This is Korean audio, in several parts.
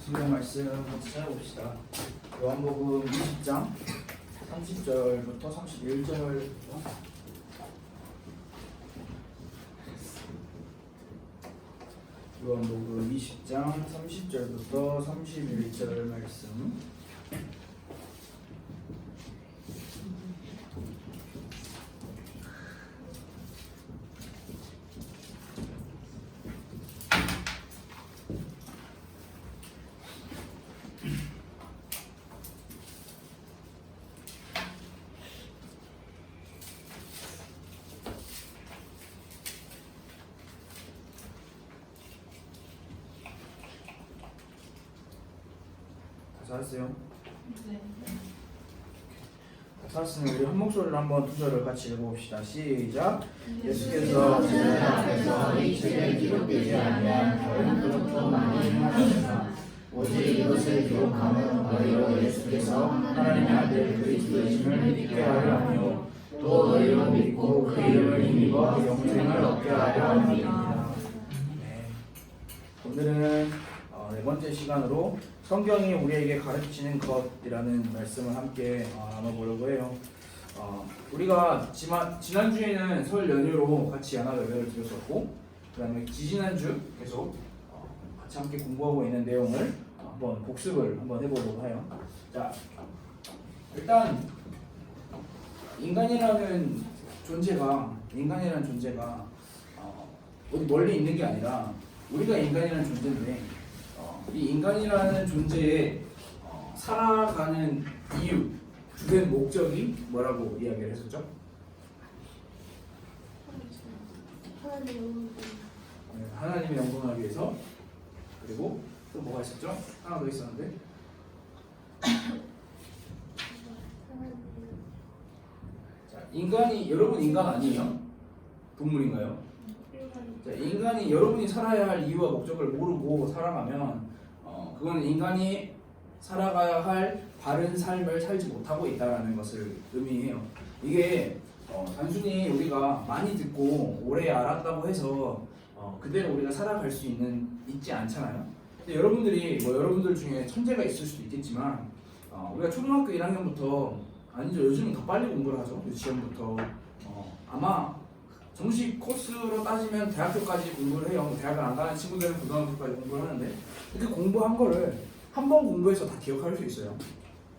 성경 말씀 같이 찾아봅시다. 요한복음 20장 30절부터 31절. 요한복음 20장 30절부터 31절 말씀. 잘했어요? 네. 잘했으면 우리 한 목소리로 한번 두 절을 같이 읽어봅시다. 시작. 예수께서 예수께서 저들 앞에서 이 책에 기록되지 아니한 다른 그것도 많이 행하셨으나 오직 이것을 기록함은 너희로 예수께서 하나님의 아들 그리스도이심을 믿게 하려 하며 또 너희로 믿고 그 이름을 힘입어 영생을 얻게 하려 함이니라. 네. 오늘은 네 번째 시간으로 성경이 우리에게 가르치는 것이라는 말씀을 함께 나눠보려고 해요. 우리가 지난주에는 설 연휴로 같이 연합 예배를 드렸었고, 그 다음에 지지난주 계속 같이 함께 공부하고 있는 내용을 한번 복습을 한번 해보려고 해요. 자, 일단 인간이라는 존재가 어디 멀리 있는 게 아니라 우리가 인간이라는 존재인데, 이 인간이라는 존재의 살아가는 이유, 주된 목적이 뭐라고 이야기를 했었죠? 하나님의 영광을 위해서. 그리고 또 뭐가 있었죠? 하나 더 있었는데, 자, 여러분 인간 아니에요? 동물인가요? 자, 여러분이 살아야 할 이유와 목적을 모르고 살아가면 그건 인간이 살아가야 할 바른 삶을 살지 못하고 있다는 것을 의미해요. 이게 단순히 우리가 많이 듣고 오래 알았다고 해서 그대로 우리가 살아갈 수 있지 않잖아요. 근데 여러분들 중에 천재가 있을 수도 있겠지만 우리가 초등학교 1학년부터, 아니죠, 요즘은 더 빨리 공부를 하죠. 유치원부터 아마 정식 코스로 따지면 대학교까지 공부를 해요. 대학을 안 가는 친구들은 고등학교까지 공부를 하는데, 이렇게 공부한 거를 한 번 공부해서 다 기억할 수 있어요.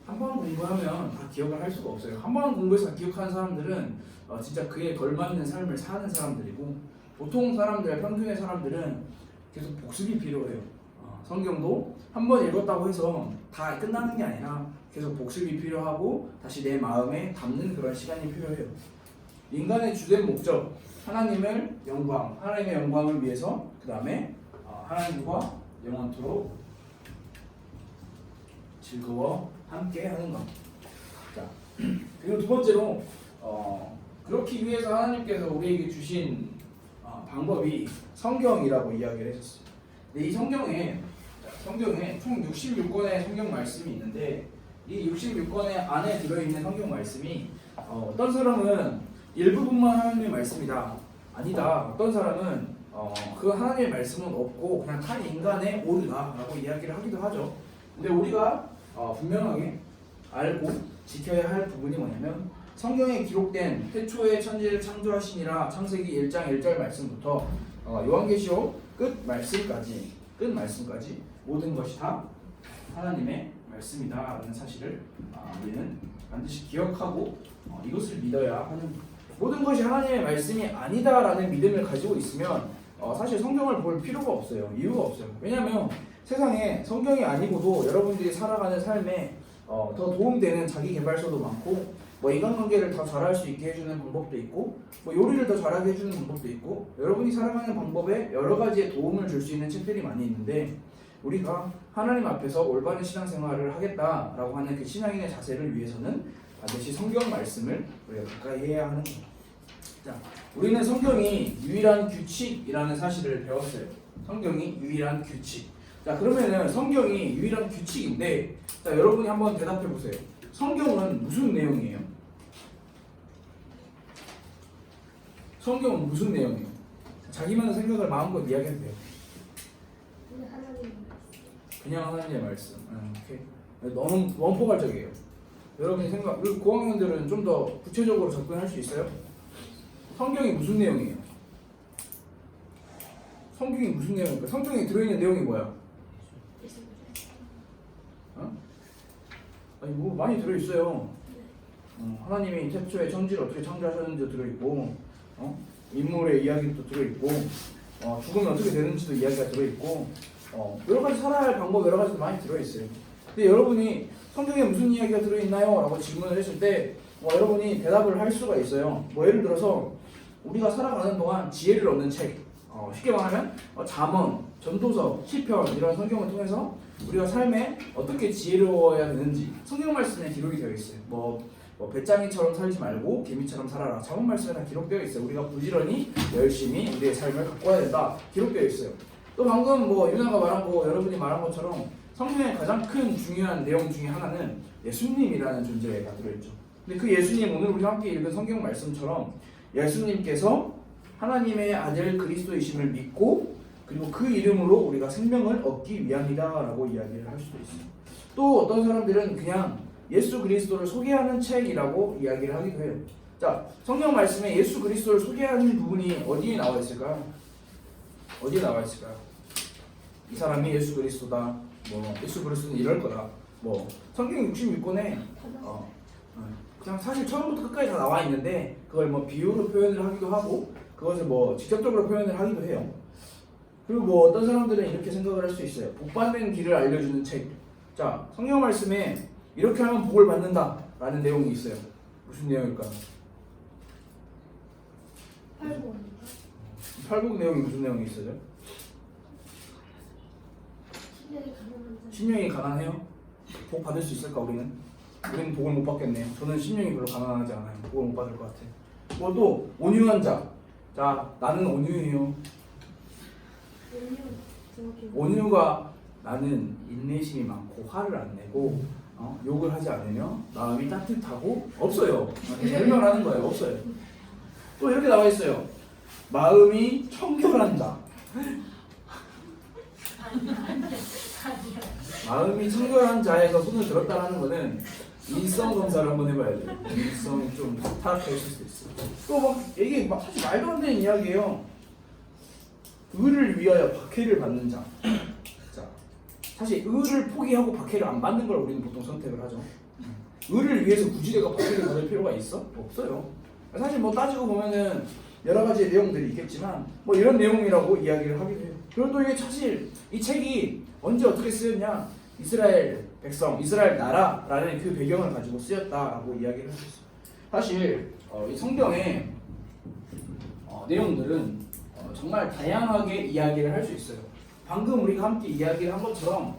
한 번 공부하면 다 기억을 할 수가 없어요. 한 번 공부해서 다 기억하는 사람들은 진짜 그에 걸맞는 삶을 사는 사람들이고, 보통 사람들, 평균의 사람들은 계속 복습이 필요해요. 성경도 한 번 읽었다고 해서 다 끝나는 게 아니라 계속 복습이 필요하고 다시 내 마음에 담는 그런 시간이 필요해요. 인간의 주된 목적, 하나님의 영광을 위해서, 그 다음에 하나님과 영원토록 즐거워 함께 하는 것. 자, 그리고 두 번째로 그렇기 위해서 하나님께서 우리에게 주신 방법이 성경이라고 이야기를 했었어요. 근데 이 성경에 총 66권의 성경 말씀이 있는데, 이 66권의 안에 들어있는 성경 말씀이 어떤 사람은 일부분만 하나님의 말씀이다, 아니다, 어떤 사람은 그 하나님의 말씀은 없고 그냥 한 인간의 오류다라고 이야기를 하기도 하죠. 근데 우리가 분명하게 알고 지켜야 할 부분이 뭐냐면, 성경에 기록된 태초에 천지를 창조하시니라 창세기 1장 1절 말씀부터 요한계시록 끝 말씀까지 모든 것이 다 하나님의 말씀이다라는 사실을 우리는 반드시 기억하고 이것을 믿어야 하는, 모든 것이 하나님의 말씀이 아니다라는 믿음을 가지고 있으면 사실 성경을 볼 필요가 없어요. 이유가 없어요. 왜냐하면 세상에 성경이 아니고도 여러분들이 살아가는 삶에 더 도움되는 자기 개발서도 많고, 인간관계를 더 잘할 수 있게 해주는 방법도 있고, 요리를 더 잘하게 해주는 방법도 있고, 여러분이 살아가는 방법에 여러 가지의 도움을 줄 수 있는 책들이 많이 있는데, 우리가 하나님 앞에서 올바른 신앙생활을 하겠다라고 하는 그 신앙인의 자세를 위해서는 반드시 성경 말씀을 우리가 가까이 해야 하는 거예요. 자, 우리는 성경이 유일한 규칙이라는 사실을 배웠어요. 성경이 유일한 규칙. 자, 그러면은 성경이 유일한 규칙인데, 자, 여러분이 한번 대답해 보세요. 성경은 무슨 내용이에요? 성경은 무슨 내용이에요? 자기만의 생각을 마음껏 이야기해도 돼요. 그냥 하나님의 말씀. 오케이. 너무 원포괄적이에요. 여러분이 생각, 우리 고학년들은 좀 더 구체적으로 접근할 수 있어요? 성경이 무슨 내용이에요? 성경이 무슨 내용입니까? 성경에 들어있는 내용이 뭐야? 아니 뭐 많이 들어있어요. 하나님이 태초에 천지를 어떻게 창조하셨는지도 들어있고, 인물의 이야기도 들어있고, 죽으면 어떻게 되는지도 이야기가 들어있고, 여러 가지 살아야 할 방법 여러 가지도 많이 들어있어요. 근데 여러분이 성경에 무슨 이야기가 들어있나요? 라고 질문을 했을 때 여러분이 대답을 할 수가 있어요. 예를 들어서 우리가 살아가는 동안 지혜를 얻는 책, 쉽게 말하면 잠언, 전도서, 시편 이런 성경을 통해서 우리가 삶에 어떻게 지혜로워야 되는지 성경 말씀에 기록이 되어 있어요. 배짱이처럼 살지 말고 개미처럼 살아라. 잠언 말씀에 다 기록되어 있어요. 우리가 부지런히 열심히 우리의 삶을 가꿔야 된다. 기록되어 있어요. 또 방금 유나가 말한 거, 여러분이 말한 것처럼 성경의 가장 큰 중요한 내용 중에 하나는 예수님이라는 존재가 들어있죠. 근데 그 예수님, 오늘 우리가 함께 읽은 성경 말씀처럼 예수님께서 하나님의 아들 그리스도이심을 믿고 그리고 그 이름으로 우리가 생명을 얻기 위함이다라고 이야기를 할 수도 있어요. 또 어떤 사람들은 그냥 예수 그리스도를 소개하는 책이라고 이야기를 하기도 해요. 자, 성경 말씀에 예수 그리스도를 소개하는 부분이 어디에 나와 있을까요? 어디에 나와 있을까요? 이 사람이 예수 그리스도다. 예수 그리스도는 이럴 거다. 성경 66권에 그냥 사실 처음부터 끝까지 다 나와 있는데 그걸 비유로 표현을 하기도 하고 그것을 직접적으로 표현을 하기도 해요. 그리고 어떤 사람들은 이렇게 생각을 할 수 있어요. 복 받는 길을 알려주는 책. 자, 성경 말씀에 이렇게 하면 복을 받는다 라는 내용이 있어요. 무슨 내용일까요? 팔복 내용이 무슨 내용이 있어요? 심령이 가난해요? 복 받을 수 있을까 우리는? 우리는 복을 못 받겠네요. 저는 심령이 별로 가난하지 않아요. 복을 못 받을 것 같아요. 또 온유한 자. 자, 나는 온유해요. 온유가 나는 인내심이 많고 화를 안 내고 욕을 하지 않으며 마음이 따뜻하고 없어요. 설명을 하는 거예요. 없어요. 또 이렇게 나와 있어요. 마음이 청결한 자. 마음이 청결한 자에서 손을 들었다는 것은 인성 검사를 한번 해봐야 돼요. 인성이 좀 타락해 있을 수도 있어요. 또 이게 사실 말도 안 되는 이야기예요. 의를 위하여 박해를 받는 자. 자, 사실 의를 포기하고 박해를 안 받는 걸 우리는 보통 선택을 하죠. 의를 위해서 굳이 내가 박해를 받을 필요가 있어? 없어요. 사실 따지고 보면은 여러 가지 내용들이 있겠지만 이런 내용이라고 이야기를 하기도 해요. 그리고 또 이게 사실 이 책이 언제 어떻게 쓰였냐? 이스라엘 백성, 이스라엘 나라라는 그 배경을 가지고 쓰였다라고 이야기를 하고 있어요. 사실 이 성경의 내용들은 정말 다양하게 이야기를 할 수 있어요. 방금 우리가 함께 이야기를 한 것처럼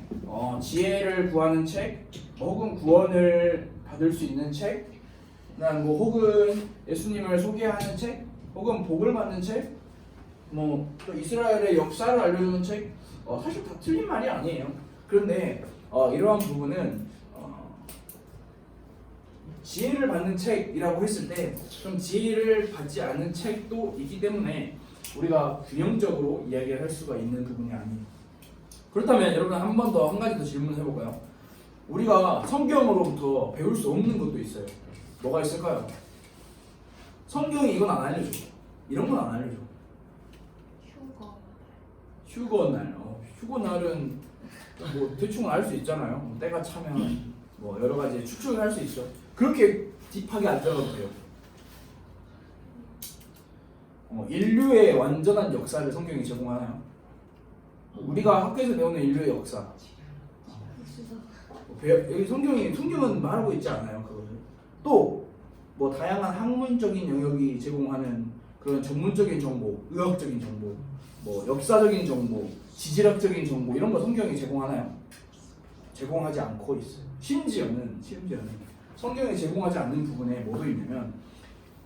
지혜를 구하는 책, 혹은 구원을 받을 수 있는 책, 혹은 예수님을 소개하는 책, 혹은 복을 받는 책, 또 이스라엘의 역사를 알려주는 책, 사실 다 틀린 말이 아니에요. 그런데 이러한 부분은 지혜를 받는 책이라고 했을 때 좀 지혜를 받지 않는 책도 있기 때문에 우리가 균형적으로 이야기를 할 수가 있는 부분이 아니에요. 그렇다면 여러분 한 번 더 한 가지 더 질문을 해볼까요? 우리가 성경으로부터 배울 수 없는 것도 있어요. 뭐가 있을까요? 성경이 이건 안 알려줘. 이런 건 안 알려줘. 휴거날. 휴거날은 대충 알 수 있잖아요. 때가 차면 여러 가지 추측을 할 수 있죠. 그렇게 딥하게 안 들어가도 돼요. 인류의 완전한 역사를 성경이 제공하나요? 우리가 학교에서 배우는 인류의 역사. 여기 성경은 말하고 있지 않아요. 그거를. 또 다양한 학문적인 영역이 제공하는 그런 전문적인 정보, 의학적인 정보, 역사적인 정보, 지질학적인 정보 이런 거 성경이 제공하나요? 제공하지 않고 있어요. 심지어는 성경이 제공하지 않는 부분에 뭐도 있냐면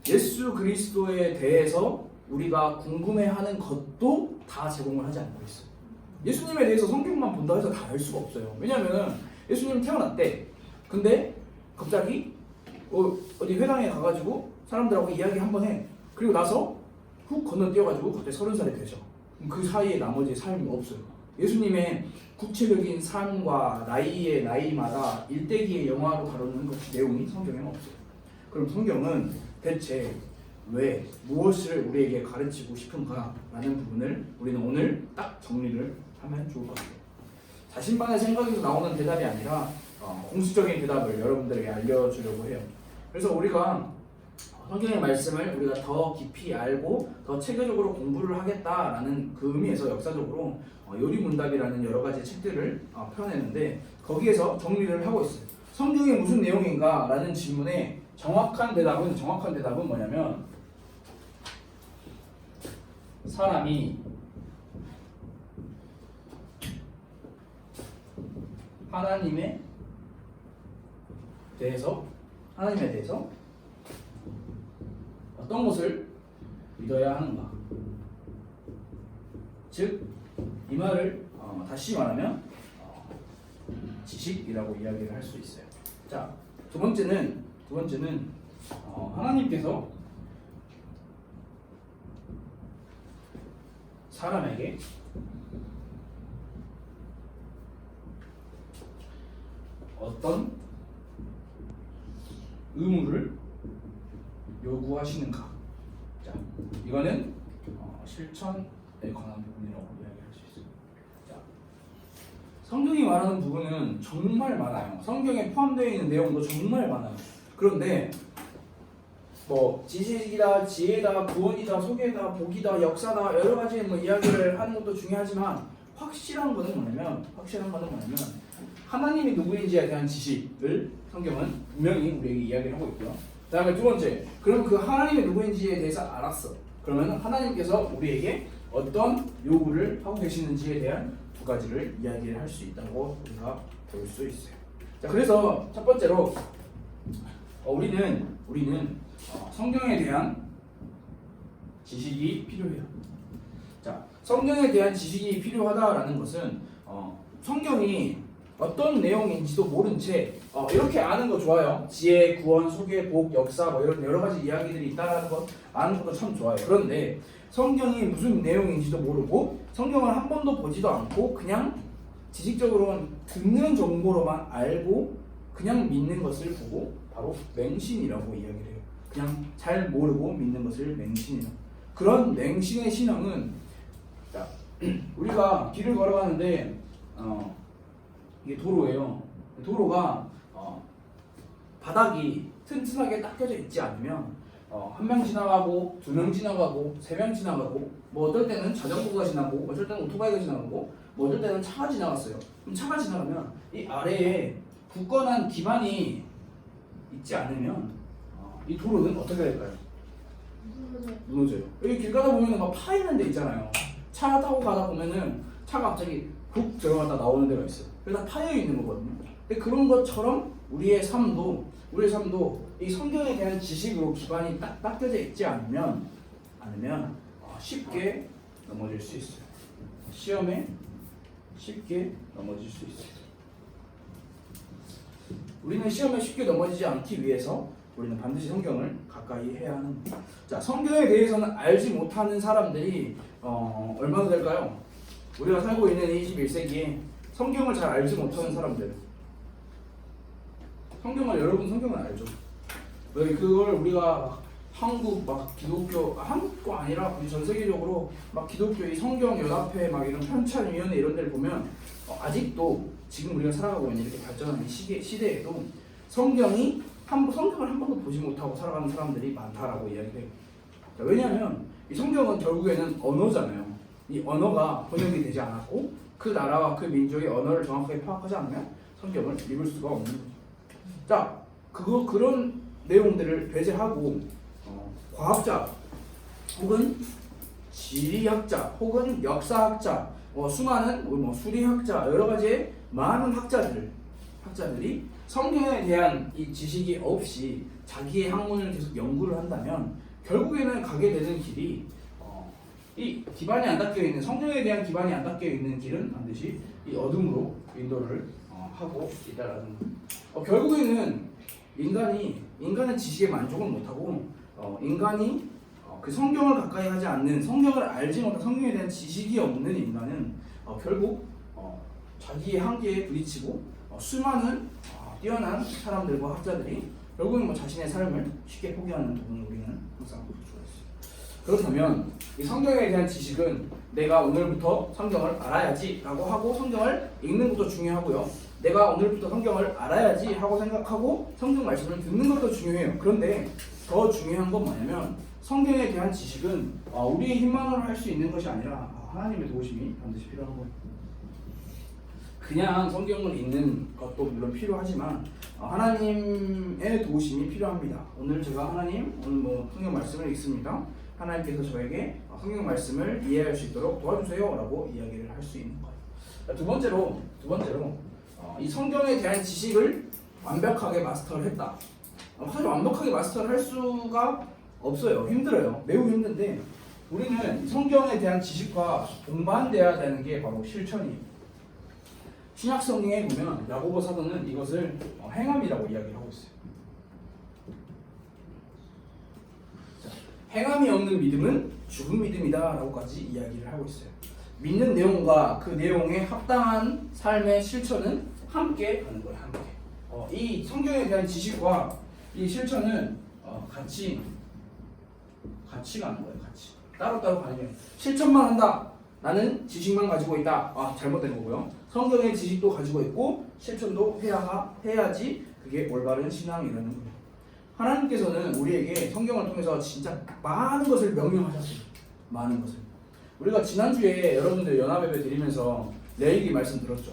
예수 그리스도에 대해서 우리가 궁금해하는 것도 다 제공을 하지 않고 있어요. 예수님에 대해서 성경만 본다 해서 다 알 수가 없어요. 왜냐하면 예수님 태어났대. 근데 갑자기 어디 회당에 가가지고 사람들하고 이야기 한번 해. 그리고 나서 훅 건너뛰어가지고 갑자기 30살이 되죠. 그 사이에 나머지 삶이 없어요. 예수님의 구체적인 삶과 나이마다 일대기의 영화로 다루는 그 내용이 성경에는 없어요. 그럼 성경은 대체 왜 무엇을 우리에게 가르치고 싶은가라는 부분을 우리는 오늘 딱 정리를 하면 좋을 것 같아요. 자신만의 생각에서 나오는 대답이 아니라 공식적인 대답을 여러분들에게 알려주려고 해요. 그래서 우리가 성경의 말씀을 우리가 더 깊이 알고 더 체계적으로 공부를 하겠다라는 그 의미에서 역사적으로 요리문답이라는 여러 가지 책들을 펴내는데 거기에서 정리를 하고 있어요. 성경에 무슨 내용인가 라는 질문에 정확한 대답은 뭐냐면 사람이 하나님에 대해서 어떤 것을 믿어야 하는가. 즉, 이 말을 다시 말하면 지식이라고 이야기를 할 수 있어요. 자, 두 번째는 하나님께서 사람에게 어떤 의무를 요구하시는가. 자, 이거는 실천에 관한 부분이라고 이야기할 수 있습니다. 자, 성경이 말하는 부분은 정말 많아요. 성경에 포함되어 있는 내용도 정말 많아요. 그런데 뭐 지식이다, 지혜다, 구원이다, 소개다, 복이다, 역사다 여러 가지 뭐 이야기를 하는 것도 중요하지만 확실한 거는 뭐냐면 하나님이 누구인지에 대한 지식을 성경은 분명히 우리에게 이야기를 하고 있고요. 그 다음에 두 번째, 그럼 그 하나님이 누구인지에 대해서 알았어. 그러면 하나님께서 우리에게 어떤 요구를 하고 계시는지에 대한 두 가지를 이야기를 할 수 있다고 우리가 볼 수 있어요. 자, 그래서 첫 번째로 우리는 성경에 대한 지식이 필요해요. 자, 성경에 대한 지식이 필요하다라는 것은 성경이 어떤 내용인지도 모른 채 이렇게 아는 거 좋아요. 지혜, 구원, 소개, 복, 역사 뭐 이런 여러 가지 이야기들이 있다는 것 아는 것도 참 좋아요. 그런데 성경이 무슨 내용인지도 모르고 성경을 한 번도 보지도 않고 그냥 지식적으로 듣는 정보로만 알고 그냥 믿는 것을 보고 바로 맹신이라고 이야기를 해요. 그냥 잘 모르고 믿는 것을 맹신이라고. 그런 맹신의 신앙은 자, 우리가 길을 걸어가는데 이게 도로예요. 도로가 바닥이 튼튼하게 닦여져 있지 않으면 한 명 지나가고 두 명 지나가고 세 명 지나가고 뭐 어떨 때는 자전거가 지나고 어떨 때는 오토바이가 지나가고 뭐 어떨 때는 차가 지나갔어요. 그럼 차가 지나가면 이 아래에 굳건한 기반이 있지 않으면 이 도로는 어떻게 될까요? 무너져요. 여기 길 가다 보면은 막 파이는 데 있잖아요. 차 타고 가다 보면은 차가 갑자기 훅 들어갔다 나오는 데가 있어요. 그래서 파여 있는 거거든요. 근데 그런 것처럼 우리의 삶도 이 성경에 대한 지식으로 기반이 딱 닦여져 있지 않으면 쉽게 넘어질 수 있어요. 시험에 쉽게 넘어질 수 있어요. 우리는 시험에 쉽게 넘어지지 않기 위해서 우리는 반드시 성경을 가까이 해야 하는 겁니다. 자, 성경에 대해서는 알지 못하는 사람들이 얼마나 될까요? 우리가 살고 있는 21세기에 성경을 잘 알지 못하는 사람들. 여러분 성경을 알죠? 왜 그걸 우리가 한국 기독교 한국도 아니라 전 세계적으로 기독교 이 성경 연합회 이런 편찬위원회 이런 데를 보면 아직도 지금 우리가 살아가고 있는 이렇게 발전하는 시대에도 성경을 한 번도 보지 못하고 살아가는 사람들이 많다라고 이야기해요. 왜냐하면 이 성경은 결국에는 언어잖아요. 이 언어가 번역이 되지 않았고 그 나라와 그 민족의 언어를 정확하게 파악하지 않으면 성경을 읽을 수가 없는 거죠. 자, 그런 내용들을 배제하고 과학자 혹은 지리학자 혹은 역사학자 수많은 수리학자 여러 가지의 많은 학자들이 성경에 대한 이 지식이 없이 자기의 학문을 계속 연구를 한다면 결국에는 가게 되는 길이 이 기반이 안 닦여 있는 성경에 대한 기반이 안 닦여 있는 길은 반드시 이 어둠으로 인도를 하고 있다라는 거. 결국에는 인간은 지식에 만족을 못하고 인간이 그 성경을 가까이 하지 않는 성경을 알지 못한 성경에 대한 지식이 없는 인간은 결국 자기의 한계에 부딪히고 수많은 뛰어난 사람들과 학자들이 결국은 뭐 자신의 삶을 쉽게 포기하는 부분을 우리는 항상 볼 수가 있어요. 그렇다면 이 성경에 대한 지식은 내가 오늘부터 성경을 알아야지라고 하고 성경을 읽는 것도 중요하고요. 내가 오늘부터 성경을 알아야지 하고 생각하고 성경 말씀을 듣는 것도 중요해요. 그런데 더 중요한 건 뭐냐면 성경에 대한 지식은 우리의 힘만으로 할 수 있는 것이 아니라 하나님의 도우심이 반드시 필요한 거예요. 그냥 성경을 읽는 것도 물론 필요하지만 하나님의 도우심이 필요합니다. 오늘 제가 오늘 뭐 성경 말씀을 읽습니다. 하나님께서 저에게 성경 말씀을 이해할 수 있도록 도와주세요라고 이야기를 할 수 있는 거예요. 두 번째로 이 성경에 대한 지식을 완벽하게 마스터를 했다. 사실 완벽하게 마스터를 할 수가 없어요. 힘들어요. 매우 힘든데 우리는 성경에 대한 지식과 동반돼야 되는 게 바로 실천이에요. 신약 성경에 보면 야고보 사도는 이것을 행함이라고 이야기를 하고 있어요. 자, 행함이 없는 믿음은 죽은 믿음이다라고까지 이야기를 하고 있어요. 믿는 내용과 그 내용에 합당한 삶의 실천은 함께 가는 거예요. 함께. 이 성경에 대한 지식과 이 실천은 같이 가는 거예요. 같이. 따로따로 가는 게 실천만 한다. 나는 지식만 가지고 있다. 잘못된 거고요. 성경의 지식도 가지고 있고 실천도 해야지 그게 올바른 신앙이라는 거예요. 하나님께서는 우리에게 성경을 통해서 진짜 많은 것을 명령하셨어요. 많은 것을. 우리가 지난주에 여러분들 연합예배 드리면서 레위기 말씀 들었죠?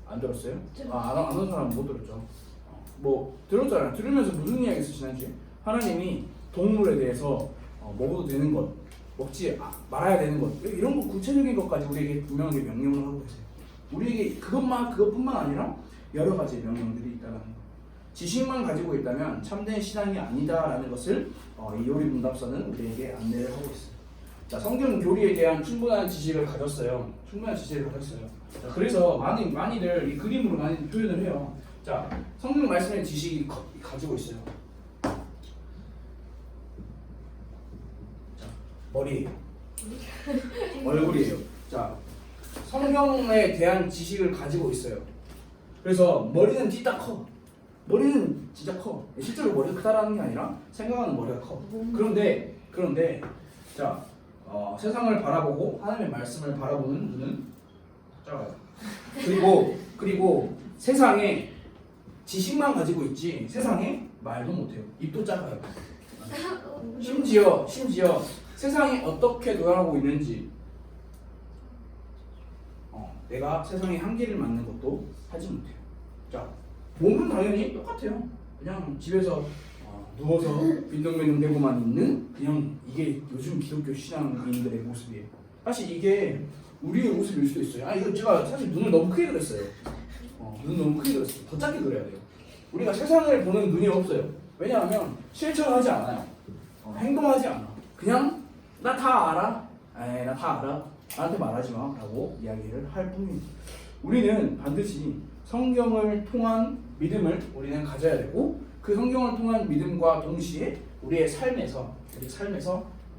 안 들었어요? 안 온 사람은 못 들었죠? 뭐 들었잖아요. 들으면서 무슨 이야기 했어 지난주에? 하나님이 동물에 대해서 먹어도 되는 것, 먹지 말아야 되는 것, 이런 거 구체적인 것까지 우리에게 분명하게 명령을 하고 계세요. 우리에게 그것뿐만 아니라 여러 가지 명령들이 있다는 거. 지식만 가지고 있다면 참된 신앙이 아니다라는 것을 이 요리 문답서는 우리에게 안내를 하고 있어요. 자, 성경 교리에 대한 충분한 지식을 가졌어요. 자, 그래서 많이들 이 그림으로 많이 표현을 해요. 자, 성경 말씀의 지식이 가지고 있어요. 자, 머리예요. 얼굴이에요. 자, 성경에 대한 지식을 가지고 있어요. 그래서 머리는 진짜 커. 머리는 진짜 커. 실제로 머리가 크다라는 게 아니라 생각하는 머리가 커. 그런데 자, 세상을 바라보고 하나님의 말씀을 바라보는 눈은 작아요. 그리고 세상에 지식만 가지고 있지 세상에 말도 못해요. 입도 작아요. 심지어 세상이 어떻게 돌아가고 있는지 내가 세상의 한계를 맞는 것도 하지 못해요. 자, 몸은 당연히 똑같아요. 그냥 집에서 누워서 빈둥빈둥 대고만 있는 그냥 이게 요즘 기독교 신앙인들의 모습이에요. 사실 이게 우리의 모습일 수도 있어요. 이거 제가 사실 눈을 너무 크게 그렸어요. 눈을 너무 크게 그렸어요. 더 작게 그려야 돼요. 우리가 세상을 보는 눈이 없어요. 왜냐하면 실천하지 않아요. 행동하지 않아. 그냥 나 다 알아. 나 다 알아. 나한테 말하지 마 라고 이야기를 할 뿐입니다. 우리는 반드시 성경을 통한 믿음을 우리는 가져야 되고 그 성경을 통한 믿음과 동시에 우리 삶에서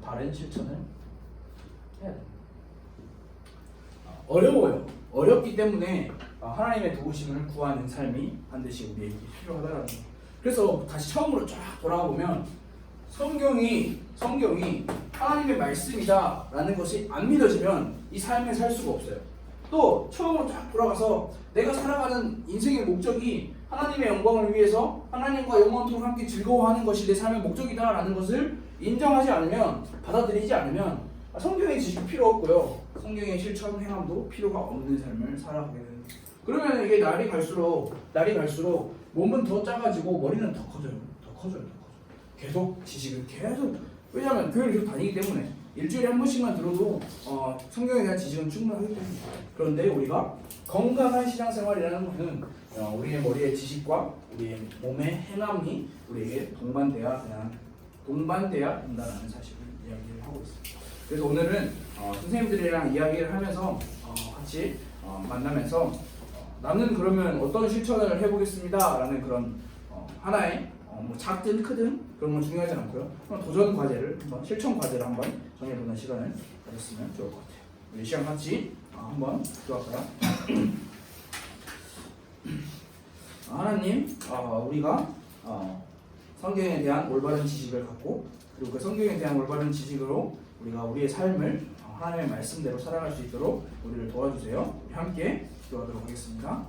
바른 실천을 해야 돼요. 어려워요. 어렵기 때문에 하나님의 도우심을 구하는 삶이 반드시 우리에게 필요하다는 거예요. 그래서 다시 처음으로 쫙 돌아가 보면 성경이 하나님의 말씀이다라는 것이 안 믿어지면 이 삶에 살 수가 없어요. 또 처음으로 쫙 돌아가서 내가 살아가는 인생의 목적이 하나님의 영광을 위해서 하나님과 영원토록 함께 즐거워하는 것이 내 삶의 목적이다라는 것을 인정하지 않으면, 받아들이지 않으면 성경의 지식이 필요 없고요. 성경의 실천 행함도 필요가 없는 삶을 살아가게 되는 거예요. 그러면 이게 날이 갈수록 몸은 더 작아지고 머리는 더 커져요. 계속 지식을 왜냐하면 교회를 계속 다니기 때문에 일주일에 한 번씩만 들어도 성경에 대한 지식은 충분하기 때문에. 그런데 우리가 건강한 신앙생활이라는 것은 우리의 머리의 지식과 우리의 몸의 행함이 우리에게 동반돼야 된다는 사실을 이야기를 하고 있습니다. 그래서 오늘은 선생님들이랑 이야기를 하면서 같이 만나면서 나는 그러면 어떤 실천을 해보겠습니다 라는 그런 하나의 뭐 작든 크든 그런 건 중요하지 않고요. 도전 과제를 한번, 실천 과제를 한번 정해보는 시간을 가졌으면 좋을 것 같아요. 우리 시간 같이 한번 기도할까요? 하나님, 우리가 성경에 대한 올바른 지식을 갖고 그리고 그 성경에 대한 올바른 지식으로 우리가 우리의 삶을 하나님의 말씀대로 살아갈 수 있도록 우리를 도와주세요. 우리 함께 기도하도록 하겠습니다.